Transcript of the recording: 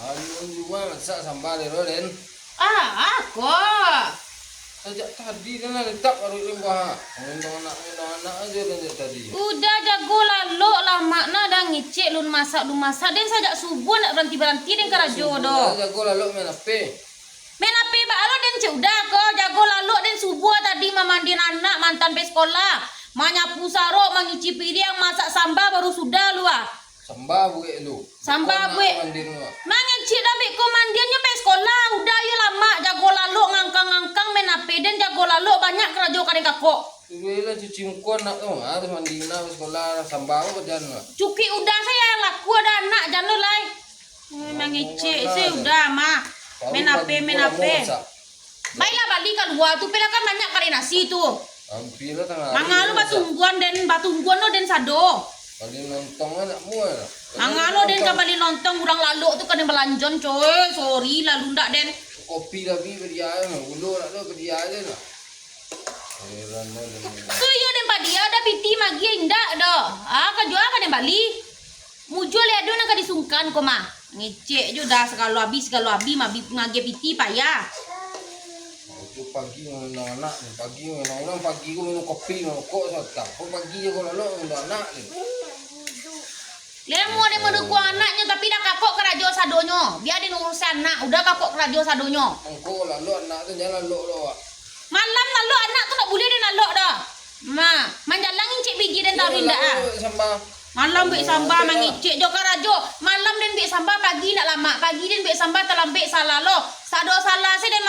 Alun juga masak sambal itu Den. Aku. Sejak tadi kan letak baru limbah. Undang anak aja dan tadi. Udah jago lalu lah makna dah ngicek lun masak dan sajak subuh nak berhenti den karajo do. Jago lalu main apa? Men api ba alo den udah ko jago lalu den subuh tadi mamandin anak mantan pe sekolah. Manyapu sarok mangici piring masak sambal baru sudah lu ah. Sambal buat lu. Sambal buat. Mandir lu. Mangicik dah be ko mandiannya pe sekolah. Udah ya lama jago lalu ngangkang-ngangkang men api den jago lalu banyak karajo kadang kakok. Bila cuci muka nak tu, harus mandi nak sekolah sambal berjalan lah. Cuki udah saya laku ada anak jangan lai. Mangicik saya udah mah. Men ape. Baiklah balik keluar tu pela kan banyak kali nasi tu. Hampir lah tengah. Mangalu batungguan no den sado. Kali nonton anak muat. Mangalu den kabali nonton urang lalu tu kan belanjon coy. Sorry lah lundak den. Kopi lagi berdiam, ulu nak tu berdiam je lah. Heran lah. So iya den padia ada piti magi indak dah. Kajual kan den bali. Mujul ya do nak disungkan ko mah. Ngecek je dah segala habis magi piti payah. Itu pagi dengan anak ni, pagi dengan orang pagi aku minum kopi, merokok tak. Pagi je kalau dengan anak ni. Dia mau dia mendukung anaknya tapi dah kakok kerajo sadonyo. Biar dia urusan anak, udah kakok kerajo sadonyo. Engkau lalu anak tu jangan lalu lo. Malam lalu anak tu tak boleh dia nak lok dah. Manjalangin cik biji dan tarin dah. Malam bek sambal mangicik jo karajo. Malam den bek sambal pagi nak lama. Pagi den bek sambal terlambek salah lo. Sado salah saya den